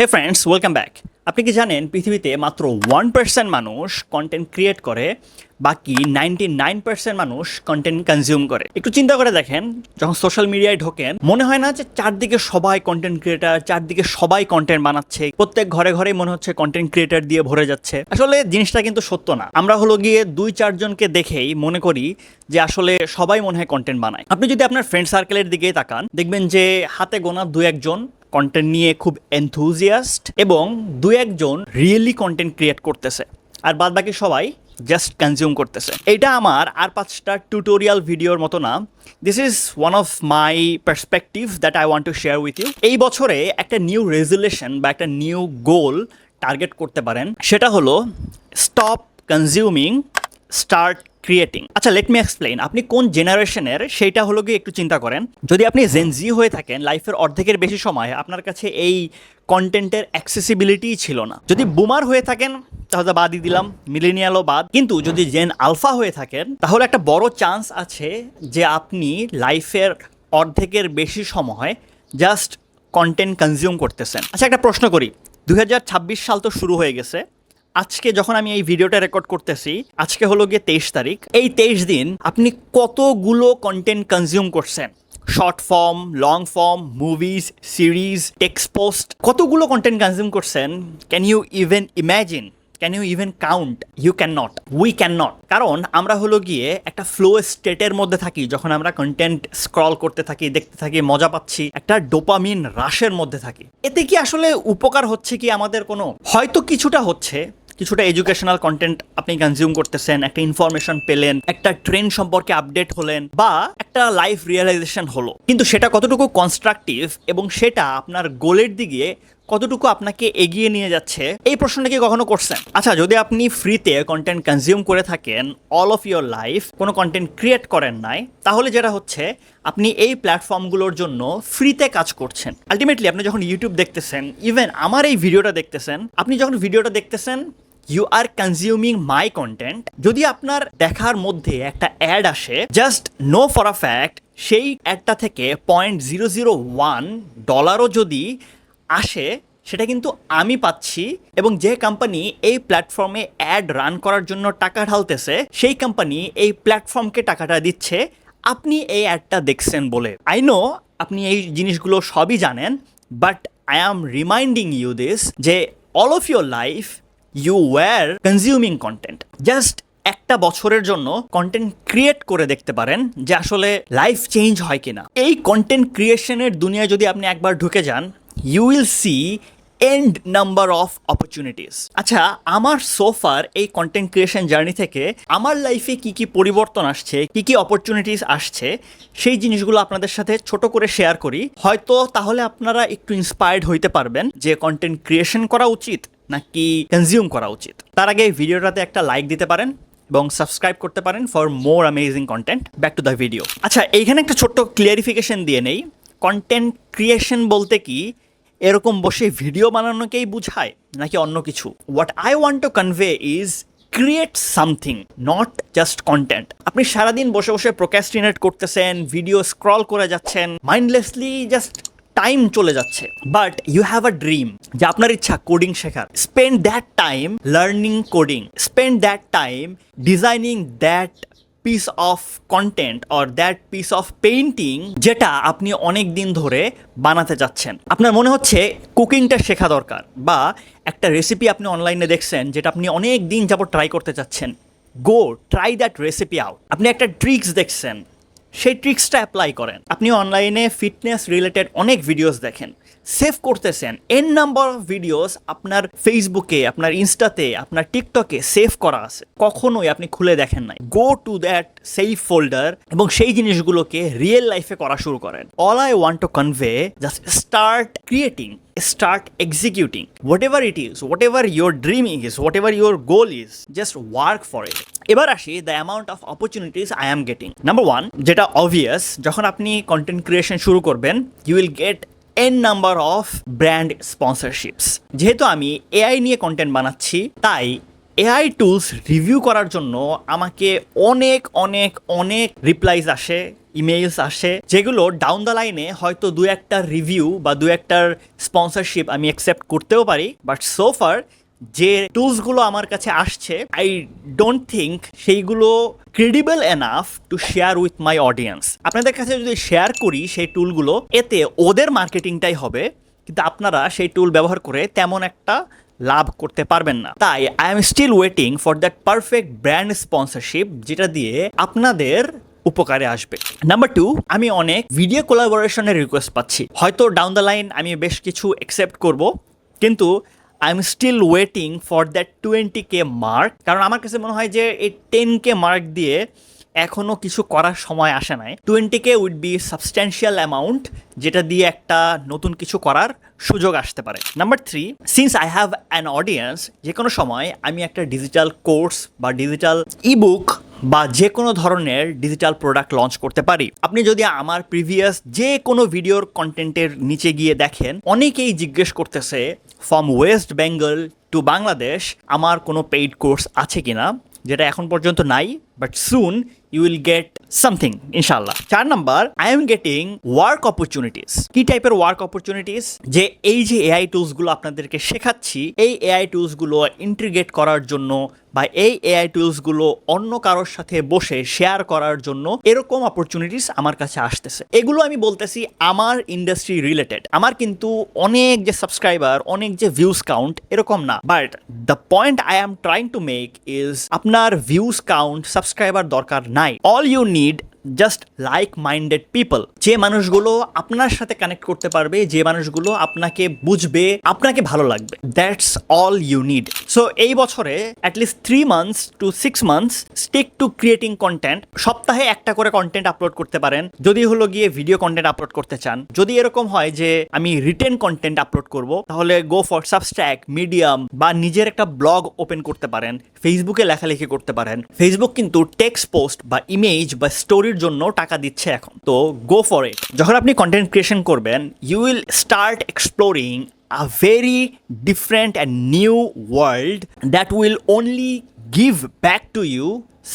হে friends, welcome back. আপনি কি জানেন পৃথিবীতে মাত্র 1% মানুষ কন্টেন্ট ক্রিয়েট করে, বাকি 99% মানুষ কন্টেন্ট কনজিউম করে। একটু চিন্তা করে দেখেন, যখন সোশ্যাল মিডিয়ায় ঢোকেন মনে হয় না যে চারদিকে সবাই কন্টেন্ট ক্রিয়েটার, চারদিকে সবাই কন্টেন্ট বানাচ্ছে, প্রত্যেক ঘরে ঘরেই মনে হচ্ছে কন্টেন্ট ক্রিয়েটার দিয়ে ভরে যাচ্ছে। আসলে জিনিসটা কিন্তু সত্য না। আমরা হলো গিয়ে 2-4 জনকে দেখেই মনে করি যে আসলে সবাই মনে হয় কন্টেন্ট বানায়। আপনি যদি আপনার ফ্রেন্ড সার্কেলের দিকে তাকান, দেখবেন যে হাতে গোনা 2-1 জন কন্টেন্ট নিয়ে খুব এনথুজিয়াস্ট এবং 2-1 জন রিয়েলি কন্টেন্ট ক্রিয়েট করতেছে, আর বাদ বাকি সবাই জাস্ট কনজিউম করতেছে। এটা আমার আর 5টা টিউটোরিয়াল ভিডিওর মতো না। This is one of my perspective that I want to share with you. এই বছরে একটা নিউ রেজুলেশন বা একটা নিউ গোল টার্গেট করতে পারেন, সেটা হলো স্টপ কনজিউমিং, স্টার্ট ক্রিয়েটিং। আচ্ছা, লেট মি এক্সপ্লেইন। আপনি কোন জেনারেশনের সেইটা হলো গিয়ে একটু চিন্তা করেন। যদি আপনি জেন জি হয়ে থাকেন, লাইফের অর্ধেকের বেশি সময় আপনার কাছে এই কন্টেন্টের অ্যাক্সেসিবিলিটিই ছিল না। যদি বুমার হয়ে থাকেন তাহলে বাদই দিলাম, মিলেনিয়ালও বাদ। কিন্তু যদি জেন আলফা হয়ে থাকেন তাহলে একটা বড় চান্স আছে যে আপনি লাইফের অর্ধেকের বেশি সময় জাস্ট কন্টেন্ট কনজিউম করতেছেন। আচ্ছা, একটা প্রশ্ন করি। 2026 সাল তো শুরু হয়ে গেছে। আজকে যখন আমি এই ভিডিওটা রেকর্ড করতেছি, আজকে হলো গিয়ে 23 তারিখ। এই 23 দিন আপনি কতগুলো কন্টেন্ট কনজিউম করছেন? Short form, long form, movies, series, text post, কতগুলো কন্টেন্ট কনজিউম করছেন? Can you even imagine? Can you even count? You can not, we can not. কারণ আমরা হলো গিয়ে একটা ফ্লো স্টেটের মধ্যে থাকি। যখন আমরা কন্টেন্ট স্ক্রল করতে থাকি, দেখতে থাকি, মজা পাচ্ছি, একটা ডোপামিন রাশের মধ্যে থাকি। এতে কি আসলে উপকার হচ্ছে কি আমাদের? কোনো হয়তো কিছুটা হচ্ছে। কিছুটা এডুকেশনাল কন্টেন্ট আপনি কনজিউম করতেছেন, একটা ইনফরমেশন পেলেন, একটা ট্রেন্ড সম্পর্কে আপডেট হলেন, বা একটা লাইফ রিয়েলাইজেশন হলো। কিন্তু সেটা কতটুকু কনস্ট্রাকটিভ এবং সেটা আপনার গোলের দিকে কতটুকু আপনাকে এগিয়ে নিয়ে যাচ্ছে, এই প্রশ্নটা কি কখনো করছেন? আচ্ছা, যদি আপনি ফ্রিতে কন্টেন্ট কনজিউম করে থাকেন অল অফ ইয়োর লাইফ, কোনো কন্টেন্ট ক্রিয়েট করেন নাই, তাহলে যেটা হচ্ছে আপনি এই প্ল্যাটফর্মগুলোর জন্য ফ্রিতে কাজ করছেন। আলটিমেটলি আপনি যখন ইউটিউব দেখতেছেন, ইভেন আমার এই ভিডিওটা দেখতেছেন, আপনি যখন ভিডিওটা দেখতেছেন you are consuming my content. যদি আপনার দেখার মধ্যে একটা অ্যাড আসে, just know for a fact সেই অ্যাডটা থেকে $0.001 যদি আসে, সেটা কিন্তু আমি পাচ্ছি। এবং যে কোম্পানি এই প্ল্যাটফর্মে অ্যাড রান করার জন্য টাকা ঢালতেছে, সেই কোম্পানি এই প্ল্যাটফর্মকে টাকাটা দিচ্ছে আপনি এই অ্যাডটা দেখছেন বলে। আই নো আপনি এই জিনিসগুলো সবই জানেন, but I am reminding you this যে all of your life you were consuming content. Just একটা বছরের জন্য কন্টেন্ট ক্রিয়েট করে দেখতে পারেন যে আসলে লাইফ চেঞ্জ হয় কিনা। এই কন্টেন্ট ক্রিয়েশনের দুনিয়ায় যদি আপনি একবার ঢুকে যান, you will see end number of opportunities. আচ্ছা, আমার সোফার এই কন্টেন্ট ক্রিয়েশন জার্নি থেকে আমার লাইফে কি কি পরিবর্তন আসছে, কি কি অপরচুনিটিস আসছে, সেই জিনিসগুলো আপনাদের সাথে ছোট করে শেয়ার করি। হয়তো তাহলে আপনারা একটু ইন্সপায়ার্ড হইতে পারবেন যে কন্টেন্ট ক্রিয়েশন করা উচিত নাকি কনজিউম করা উচিত। তার আগে এই ভিডিওটাতে একটা লাইক দিতে পারেন এবং সাবস্ক্রাইব করতে পারেন for more amazing content. Back to the video. আচ্ছা, এইখানে একটা ছোট্ট ক্লিয়ারিফিকেশন দিয়ে নেই। কন্টেন্ট ক্রিয়েশন বলতে কি এরকম বসে ভিডিও বানানোকেই বুঝায় নাকি অন্য কিছু? What I want to convey is create something, not just content. আপনি সারাদিন বসে বসে প্রোক্রাস্টিনেট করতেছেন, ভিডিও স্ক্রল করে যাচ্ছেন, মাইন্ডলেসলি জাস্ট টাইম চলে যাচ্ছে। But you have a dream যে আপনার ইচ্ছা কোডিং শেখার। Spend that time learning coding, spend that time designing that piece of content or that piece of painting যেটা আপনি অনেক দিন ধরে বানাতে যাচ্ছেন। আপনার মনে হচ্ছে কুকিংটা শেখা দরকার, বা একটা রেসিপি আপনি অনলাইনে দেখছেন যেটা আপনি অনেক দিন যাবত ট্রাই করতে চাচ্ছেন। গো ট্রাই দ্যাট রেসিপি আউট। আপনি একটা ট্রিক্স দেখছেন, সেই ট্রিক্সটা অ্যাপ্লাই করেন। আপনি অনলাইনে ফিটনেস রিলেটেড অনেক ভিডিওস দেখেন, সেভ করতেছেন। এন নাম্বার অফ ভিডিওস আপনার ফেসবুকে, আপনার ইনস্টাতে, আপনার টিকটকে সেভ করা আছে, কখনোই আপনি খুলে দেখেন নাই। Go to that save folder এবং সেই জিনিসগুলোকে রিয়েল লাইফে করা শুরু করেন। All I want to convey, just start creating, start executing whatever it is, whatever your dreaming is, whatever your goal is, just work for it. এবার আসি the amount of opportunities I am getting. Number 1, যেটা obvious, যখন আপনি content creation শুরু করবেন you will get an number of brand sponsorships. যেহেতু আমি AI নিয়ে কন্টেন্ট বানাচ্ছি, তাই এআই টুলস রিভিউ করার জন্য আমাকে অনেক অনেক অনেক রিপ্লাইজ আসে, ইমেইলস আসে, যেগুলো ডাউন দ্য লাইনে হয়তো দু একটা রিভিউ বা দু একটার স্পন্সরশিপ আমি অ্যাকসেপ্ট করতেও পারি, বাট সো ফার যে টুলসগুলো আমার কাছে আসছে আই ডোন্ট থিঙ্ক সেইগুলো credible enough to share with my audience. আপনাদের কাছে যদি শেয়ার করি সেই টুলগুলো, এতে ওদের মার্কেটিংটাই হবে, কিন্তু আপনারা সেই টুল ব্যবহার করে তেমন একটা লাভ করতে পারবেন না। তাই I am still waiting for that perfect brand sponsorship, যেটা দিয়ে আপনাদের উপকারে আসবে। নাম্বার 2, আমি অনেক ভিডিও কোলাবোরেশনের রিকোয়েস্ট পাচ্ছি। হয়তো ডাউন দ্য লাইন আমি বেশ কিছু অ্যাকসেপ্ট করব, কিন্তু I am still waiting for that 20K mark. কারণ আমার কাছে মনে হয় যে এই 10K মার্ক দিয়ে এখনও কিছু করার সময় আসে নাই। 20K weed B substantial amount, যেটা দিয়ে একটা নতুন কিছু করার সুযোগ আসতে পারে। Number 3, since I have an audience, যে কোনো সময় আমি একটা ডিজিটাল কোর্স বা ডিজিটাল ইবুক বা যে কোনো ধরনের ডিজিটাল প্রোডাক্ট লঞ্চ করতে পারি। আপনি যদি আমার প্রিভিয়াস যে কোনো ভিডিওর কন্টেন্টের নিচে গিয়ে দেখেন, অনেকেই জিজ্ঞেস করতেছে from West Bengal to Bangladesh আমার কোনো পেইড কোর্স আছে কিনা, যেটা এখন পর্যন্ত নাই, but soon you will get something ইনশাল্লাহ। 4 number, I am getting work opportunities. কি টাইপের ওয়ার্ক অপরচুনিটিস? যে এই যে এআই টুলসগুলো আপনাদেরকে শেখাচ্ছি, এই এআই টুলসগুলো ইন্টিগ্রেট করার জন্য বা এই এআই টুলসগুলো অন্য কারোর সাথে বসে শেয়ার করার জন্য এরকম অপরচুনিটিস আমার কাছে আসতেছে। এগুলো আমি বলতেছি আমার ইন্ডাস্ট্রি রিলেটেড। আমার কিন্তু অনেক যে সাবস্ক্রাইবার, অনেক যে ভিউজ কাউন্ট এরকম না, but the point I am trying to make is আপনার ভিউজ কাউন্ট, সাবস্ক্রাইবার দরকার নাই। All you need just like minded people, যে মানুষগুলো আপনার সাথে কানেক্ট করতে পারবে, যে মানুষগুলো আপনাকে বুঝবে, আপনাকে ভালো লাগবে। That's all you need. So এই বছরে at least 3 months to 6 months stick to creating content. সপ্তাহে একটা করে কন্টেন্ট আপলোড করতে পারেন, যদি হলো গিয়ে ভিডিও কন্টেন্ট আপলোড করতে চান। যদি এরকম হয় যে আমি রিটেন কন্টেন্ট আপলোড করব, তাহলে গো ফর সাবস্ট্যাক, মিডিয়াম বা নিজের একটা ব্লগ ওপেন করতে পারেন, ফেসবুকে লেখালেখি করতে পারেন। ফেসবুক কিন্তু টেক্সট পোস্ট বা ইমেজ বা স্টোরির জন্য টাকা দিচ্ছে এখন, তো গো ফর ইট। যখন আপনি কন্টেন্ট ক্রিয়েশন করবেন, you will start exploring a very different and new world that will only give back to you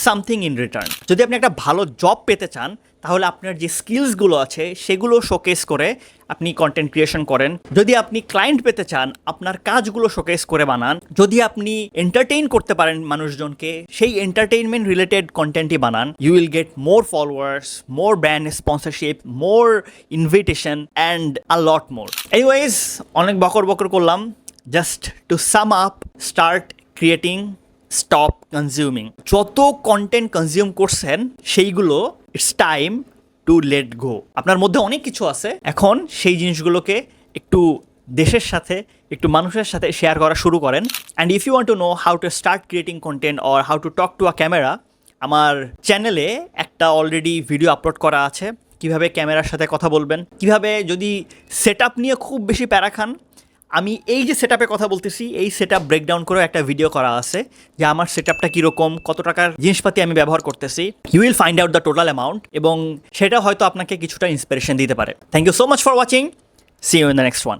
something in return. যদি আপনি একটা ভালো জব পেতে চান, তাহলে আপনার যে স্কিলসগুলো আছে সেগুলো শোকেস করে আপনি কন্টেন্ট ক্রিয়েশন করেন। যদি আপনি ক্লায়েন্ট পেতে চান, আপনার কাজগুলো শোকেস করে বানান। যদি আপনি এন্টারটেইন করতে পারেন মানুষজনকে, সেই এন্টারটেইনমেন্ট রিলেটেড কন্টেন্টই বানান। You will get more followers, more brand sponsorship, more invitation and a lot more. Anyways, অনেক বকর বকর করলাম। Just to sum up, start creating, stop consuming. যত কন্টেন্ট কনজিউম করছেন সেইগুলো it's time to let go. আপনার মধ্যে অনেক কিছু আছে, এখন সেই জিনিসগুলোকে একটু দেশের সাথে, একটু মানুষের সাথে শেয়ার করা শুরু করেন। And if you want to know how to start creating content or how to talk to a camera, আমার চ্যানেলে একটা অলরেডি ভিডিও আপলোড করা আছে, কিভাবে ক্যামেরার সাথে কথা বলবেন, কিভাবে যদি সেট আপ নিয়ে খুব বেশি প্যারা খান, আমি এই যে সেট আপে কথা বলতেছি, এই সেট আপ ব্রেকডাউন করে একটা ভিডিও করা আছে যে আমার সেট আপটা কীরকম, কত টাকার জিনিসপাতি আমি ব্যবহার করতেছি। You will find out the total amount, এবং সেটা হয়তো আপনাকে কিছুটা ইন্সপিরেশন দিতে পারে। Thank you so much for watching. See you in the next one.